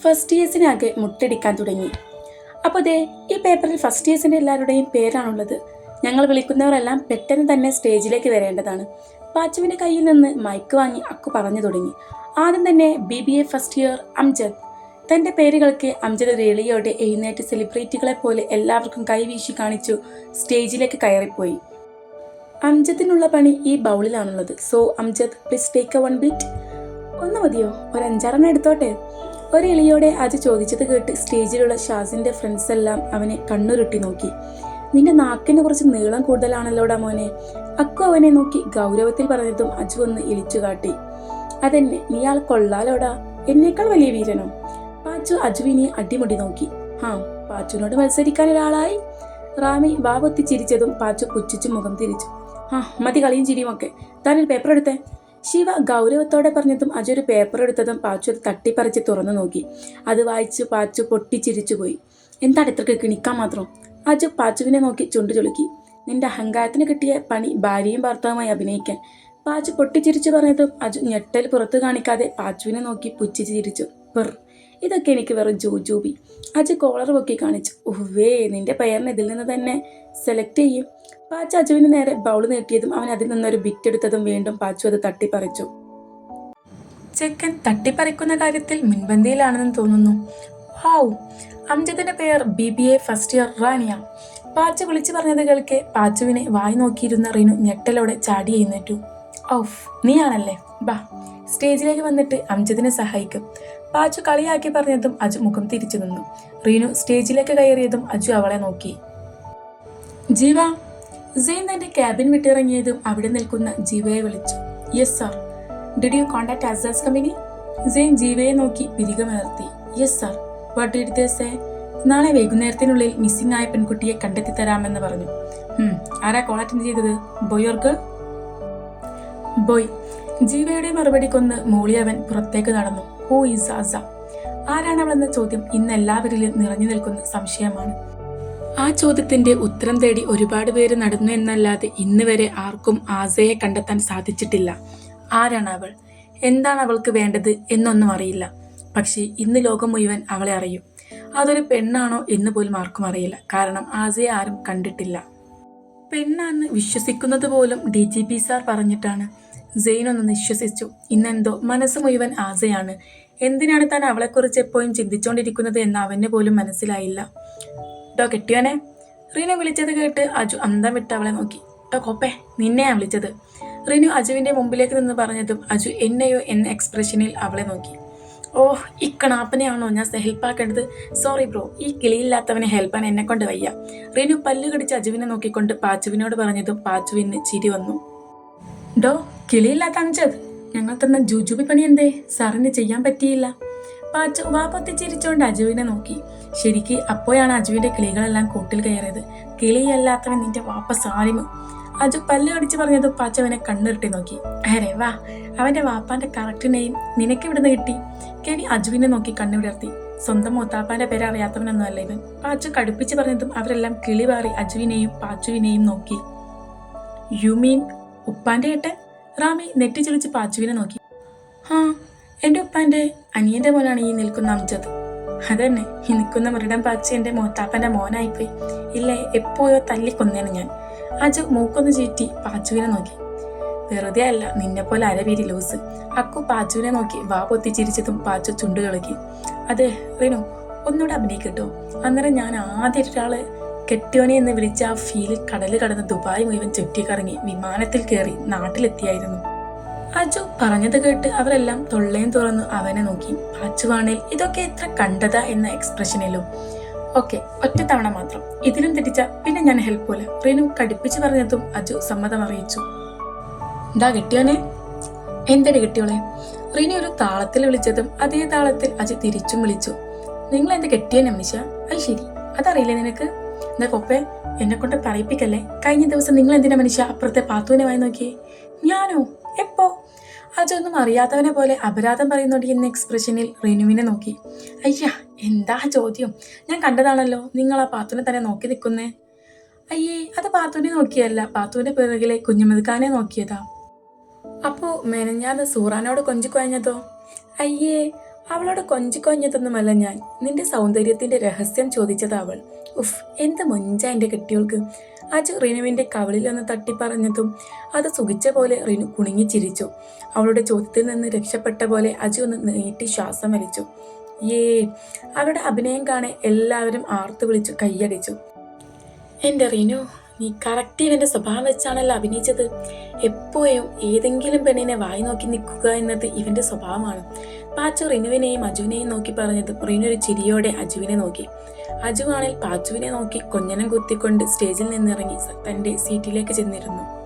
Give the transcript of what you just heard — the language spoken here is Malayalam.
ഫസ്റ്റ് ഇയേഴ്സിനാകെ മുട്ടടിക്കാൻ തുടങ്ങി. അപ്പോൾ ദേ ഈ പേപ്പറിൽ ഫസ്റ്റ് ഇയേഴ്സിൻ്റെ എല്ലാവരുടെയും പേരാണുള്ളത്. ഞങ്ങൾ വിളിക്കുന്നവരെല്ലാം പെട്ടെന്ന് തന്നെ സ്റ്റേജിലേക്ക് വരേണ്ടതാണ്. പാച്ചുവിൻ്റെ കയ്യിൽ നിന്ന് മൈക്ക് വാങ്ങി അക്കു പറഞ്ഞു തുടങ്ങി. ആദ്യം തന്നെ BBA ഫസ്റ്റ് ഇയർ അംജദ്. തൻ്റെ പേരുകൾക്ക് അംജദ് രേളിയോടെ എഴുന്നേറ്റ് സെലിബ്രിറ്റികളെ പോലെ എല്ലാവർക്കും കൈവീശി കാണിച്ചു സ്റ്റേജിലേക്ക് കയറിപ്പോയി. അംജദിനുള്ള പണി ഈ ബൗളിലാണുള്ളത്. So Amjad please take a 1 bit. ഒന്ന് മതിയോ? ഒരു 5-6 എടുത്തോട്ടെ. ഒരു എളിയോടെ അജു ചോദിച്ചത് കേട്ട് സ്റ്റേജിലുള്ള ഷാസിൻ്റെ ഫ്രണ്ട്സ് എല്ലാം അവനെ കണ്ണുരുട്ടി നോക്കി. നിന്റെ നാക്കിന് കുറച്ച് നീളം കൂടുതലാണല്ലോടാ മോനെ. അക്കു അവനെ നോക്കി ഗൗരവത്തിൽ പറഞ്ഞതും അജു ഒന്ന് ഇളിച്ചു കാട്ടി. അതെന്നെ, നീ ആൾ കൊള്ളാലോടാ, എന്നേക്കാൾ വലിയ വീരനോ? പാച്ചു അജുവിനെ അടിമുടി നോക്കി. പാച്ചുവിനോട് മത്സരിക്കാൻ ഒരാളായി. റാമി വാപൊത്തി ചിരിച്ചതും പാച്ചു പുച്ഛിച്ചു മുഖം തിരിച്ചു. മതി കളിയും ചിരിയും ഒക്കെ. താനൊരു പേപ്പർ എടുത്തേ. ശിവ ഗൗരവത്തോടെ പറഞ്ഞതും അജു ഒരു പേപ്പർ എടുത്തതും പാച്ചു അത് തട്ടിപ്പറിച്ച് തുറന്നു നോക്കി. അത് വായിച്ചു പാച്ചു പൊട്ടിച്ചിരിച്ചുപോയി. എന്താണ് ഇത്രക്ക് കിണിക്കാൻ മാത്രം? അജു പാച്ചുവിനെ നോക്കി ചുണ്ടു ചുളുക്കി. നിന്റെ അഹങ്കാരത്തിന് കിട്ടിയ പണി ഭാര്യയും ഭർത്താവുമായി അഭിനയിക്കാൻ. പാച്ചു പൊട്ടിച്ചിരിച്ചു പറഞ്ഞതും അജു ഞെട്ടൽ പുറത്തു കാണിക്കാതെ പാച്ചുവിനെ നോക്കി പുച്ഛിച്ച് ചിരിച്ചു. ഇതൊക്കെ എനിക്ക് വെറും ജൂജൂബി. അജു കോളർ പൊക്കി കാണിച്ചു. ഉവ്വേ, നിന്റെ പേരിന് ഇതിൽ നിന്ന് തന്നെ സെലക്ട് ചെയ്യും. പാച്ചു അജുവിന് നേരെ ബൗള് നീട്ടിയതും അവൻ അതിൽ നിന്നൊരു ബിറ്റ് എടുത്തതും വീണ്ടും പാച്ചു അത് തട്ടിപ്പറിച്ചു. ചെക്കൻ തട്ടിപ്പറിക്കുന്ന കാര്യത്തിൽ മുൻപന്തിയിലാണെന്ന് തോന്നുന്നു. വാവ്, അംജദിന്റെ പേർ BBA first year Rania. Pachu വിളിച്ചു പറഞ്ഞത് കേൾക്കെ പാച്ചുവിനെ വായി നോക്കിയിരുന്ന റീനു ഞെട്ടലോടെ ചാടി എഴുന്നേറ്റു. ഔഫ്, നീയാണല്ലേ, ബാ സ്റ്റേജിലേക്ക് വന്നിട്ട് അംജദിനെ സഹായിക്കും. പാച്ചു കളിയാക്കി പറഞ്ഞതും അജു മുഖം തിരിച്ചു നിന്നു. റീനു സ്റ്റേജിലേക്ക് കയറിയതും അജു അവളെ നോക്കി. ജീവ. സെയിൻ തന്റെ ക്യാബിൻ വിട്ടിറങ്ങിയതും അവിടെ നിൽക്കുന്ന ജീവയെ വിളിച്ചു. Yes sir. Did you contact ആസാസ് കമ്പനി? സെയിൻ ജീവയെ നോക്കി പിരികമേർത്തി. Yes sir. What did they say? നാളെ വൈകുന്നേരത്തിനുള്ളിൽ മിസ്സിംഗ് ആയ പെൺകുട്ടിയെ കണ്ടെത്തി തരാമെന്ന് പറഞ്ഞു. ആരാ കോൾ അറ്റൻഡ് ചെയ്തത്? Boy or girl? ബോയ്. ജീവയുടെ മറുപടി കൊന്ന് മൂളിയവൻ പുറത്തേക്ക് നടന്നു. ഹൂ ഈസ് ആസ? ആരാണ് അവളെന്ന ചോദ്യം ഇന്ന് എല്ലാവരിലും നിറഞ്ഞു നിൽക്കുന്ന സംശയമാണ്. ആ ചോദ്യത്തിന്റെ ഉത്തരം തേടി ഒരുപാട് പേര് നടന്നു എന്നല്ലാതെ ഇന്ന് വരെ ആർക്കും ആസയെ കണ്ടെത്താൻ സാധിച്ചിട്ടില്ല. ആരാണ് അവൾ? എന്താണ് അവൾക്ക് വേണ്ടത് എന്നൊന്നും അറിയില്ല. പക്ഷേ ഇന്ന് ലോകം മുഴുവൻ അവളെ അറിയും. അതൊരു പെണ്ണാണോ എന്ന് പോലും ആർക്കും അറിയില്ല. കാരണം ആസയെ ആരും കണ്ടിട്ടില്ല. പെണ്ണാന്ന് വിശ്വസിക്കുന്നത് പോലും DGP സാർ പറഞ്ഞിട്ടാണ്. സെയിൻ ഒന്ന് വിശ്വസിച്ചു. ഇന്നെന്തോ മനസ്സ് മുഴുവൻ ആസയാണ്. എന്തിനാണ് താൻ അവളെക്കുറിച്ച് എപ്പോഴും ചിന്തിച്ചുകൊണ്ടിരിക്കുന്നത് എന്ന് അവന് പോലും മനസ്സിലായില്ല. കെട്ടിയോനെ? റീനു വിളിച്ചത് കേട്ട് അജു അന്തം വിട്ട് അവളെ നോക്കി. കോപ്പേ, നിന്നെയാ വിളിച്ചത്. റീനു അജുവിന്റെ മുമ്പിലേക്ക് നിന്ന് പറഞ്ഞതും അജു എന്നെയോ എന്ന എക്സ്പ്രഷനിൽ അവളെ നോക്കി. ഈ കണാപ്പനെയാണോ ഞാൻ ഹെൽപ്പാക്കേണ്ടത്? സോറി ബ്രോ, ഈ കിളിയില്ലാത്തവനെ ഹെൽപ്പാൻ എന്നെ കൊണ്ട് വയ്യ. റീനു പല്ലു കടിച്ച് അജുവിനെ നോക്കിക്കൊണ്ട് പാച്ചുവിനോട് പറഞ്ഞതും പാച്ചുവിന് ചിരി വന്നു. കിളിയില്ലാത്ത അംജദ്, ഞങ്ങൾ തന്ന ജൂജുബി പണി എന്തേ സാറിന് ചെയ്യാൻ പറ്റിയില്ല? പാച്ചു വാപ്പൊത്തി ചിരിച്ചോണ്ട് അജുവിനെ നോക്കി. ശരിക്ക് അപ്പോഴാണ് അജുവിന്റെ കിളികളെല്ലാം കൂട്ടിൽ കയറിയത്. കിളിയല്ലാത്തവൻ നിന്റെ വാപ്പ സാലിമ്. അജു പല്ല് കടിച്ച് പറഞ്ഞതും പാച്ചു അവനെ കണ്ണിരട്ടി നോക്കി. അരേ വാ, അവന്റെ വാപ്പാന്റെ കറക്റ്റ് നെയിം നിനക്ക് ഇവിടുന്ന് കിട്ടി? കെവി അജുവിനെ നോക്കി കണ്ണുവിടർത്തി. സ്വന്തം മൂത്താപ്പാന്റെ പേര് അറിയാത്തവനൊന്നും അല്ല ഇവൻ. പാച്ചു കടുപ്പിച്ച് പറഞ്ഞതും അവരെല്ലാം കിളി പാറി അജുവിനെയും പാച്ചുവിനെയും നോക്കി. യു മീൻ ഉപ്പാന്റെ ഏട്ടൻ? റാമി നെറ്റി ചൊളിച്ച് പാച്ചുവിനെ നോക്കി. എൻ്റെ ഉപ്പാന്റെ അനിയന്റെ മോനാണ് ഈ നിൽക്കുന്ന അംജദ്. അതന്നെ, ഈ നിൽക്കുന്ന മൃഡം പാച്ചു എൻ്റെ മൂത്താപ്പന്റെ മോനായിപ്പോയി. ഇല്ലേ, എപ്പോഴോ തല്ലിക്കൊന്നേണ് ഞാൻ. അജു മൂക്കൊന്ന് ചീറ്റി പാച്ചുവിനെ നോക്കി. വെറുതെ അല്ല, നിന്നെ പോലെ അരവീരി ലൂസ്. അക്കു പാച്ചുവിനെ നോക്കി വാ പൊത്തി ചിരിച്ചതും പാച്ചു ചുണ്ടു കളിക്കി. അതെ റീനു, ഒന്നുകൂടെ അഭിനയിക്കട്ടോ. അന്നേരം ഞാൻ ആദ്യം ഒരാള് കെട്ടിയോനെ എന്ന് വിളിച്ച ആ ഫീലിൽ കടല് കടന്ന് ദുബായ് മുഴുവൻ ചുറ്റിക്കറങ്ങി വിമാനത്തിൽ കയറി നാട്ടിലെത്തിയായിരുന്നു. അജു പറഞ്ഞത് കേട്ട് അവരെല്ലാം തൊള്ളയും തുറന്നു അവനെ നോക്കി. പാച്ചുവാണേൽ ഇതൊക്കെ എത്ര കണ്ടതാ എന്ന എക്സ്പ്രഷനിലും. ഓക്കെ, ഒറ്റ തവണ മാത്രം. ഇതിലും തെറ്റിച്ച പിന്നെ ഞാൻ ഹെൽപ്പ് പോലെ. റീനു കടുപ്പിച്ച് പറഞ്ഞതും അജു സമ്മതം അറിയിച്ചു. കെട്ടിയോനെ? എന്തടി കെട്ടിയോളെ? റീനു ഒരു താളത്തിൽ വിളിച്ചതും അതേ താളത്തിൽ അജു തിരിച്ചും വിളിച്ചു. നിങ്ങൾ എന്റെ കെട്ടിയോനെ അമ്മിശ? അത് ശരി, അതറിയില്ലേ നിനക്ക്? എന്താ കൊപ്പേ, എന്നെ കൊണ്ട് പറയിപ്പിക്കല്ലേ. കഴിഞ്ഞ ദിവസം നിങ്ങൾ എന്തിനാ മനുഷ്യ അപ്പുറത്തെ പാത്തുവിനെ വായി നോക്കിയേ? ഞാനോ? എപ്പോ? അജൊന്നും അറിയാത്തവനെ പോലെ അപരാധം പറയുന്നോടി എന്ന എക്സ്പ്രഷനിൽ റീനുവിനെ നോക്കി. അയ്യാ, എന്താ ചോദ്യം? ഞാൻ കണ്ടതാണല്ലോ നിങ്ങൾ ആ പാത്തുവിനെ തന്നെ നോക്കി നിൽക്കുന്നേ. അയ്യേ, അത് പാത്തുവിനെ നോക്കിയല്ല, പാത്തുവിന്റെ പിറകിലെ കുഞ്ഞുമതുക്കാനെ നോക്കിയതാ. അപ്പോ മെനഞ്ഞാന്ന് സൂറാനോട് കൊഞ്ചിക്കുഴഞ്ഞതോ? അയ്യേ, അവളോട് കൊഞ്ചിക്കൊഞ്ഞതൊന്നുമല്ല ഞാൻ, നിന്റെ സൗന്ദര്യത്തിന്റെ രഹസ്യം ചോദിച്ചത് അവൾ. ഉഫ്, എന്ത് മൊഞ്ച എൻ്റെ കെട്ടിയോൾക്ക്. അജു റിനുവിന്റെ കവിളിലൊന്ന് തട്ടിപ്പറഞ്ഞതും അത് സുഖിച്ച പോലെ റിനു കുണുങ്ങി ചിരിച്ചു. അവളുടെ ചോദ്യത്തിൽ നിന്ന് രക്ഷപ്പെട്ട പോലെ അജു ഒന്ന് നീട്ടി ശ്വാസം വലിച്ചു. ഏ അവളുടെ അഭിനയം കാണെ എല്ലാവരും ആർത്തു വിളിച്ചു കൈയടിച്ചു. എൻ്റെ റിനു, നീ കറക്റ്റ് ഇവന്റെ സ്വഭാവം വെച്ചാണല്ലോ അഭിനയിച്ചത്. എപ്പോഴും ഏതെങ്കിലും പെണ്ണിനെ വായി നോക്കി നിൽക്കുക എന്നത് ഇവന്റെ സ്വഭാവമാണ്. പാച്ചു റിനുവിനെയും അജുവിനെയും നോക്കി പറഞ്ഞതും റിനു ഒരു ചിരിയോടെ അജുവിനെ നോക്കി. അജുവാണെങ്കിൽ പാച്ചുവിനെ നോക്കി കൊഞ്ഞനം കുത്തിക്കൊണ്ട് സ്റ്റേജിൽ നിന്നിറങ്ങി തന്റെ സീറ്റിലേക്ക് ചെന്നിരുന്നു.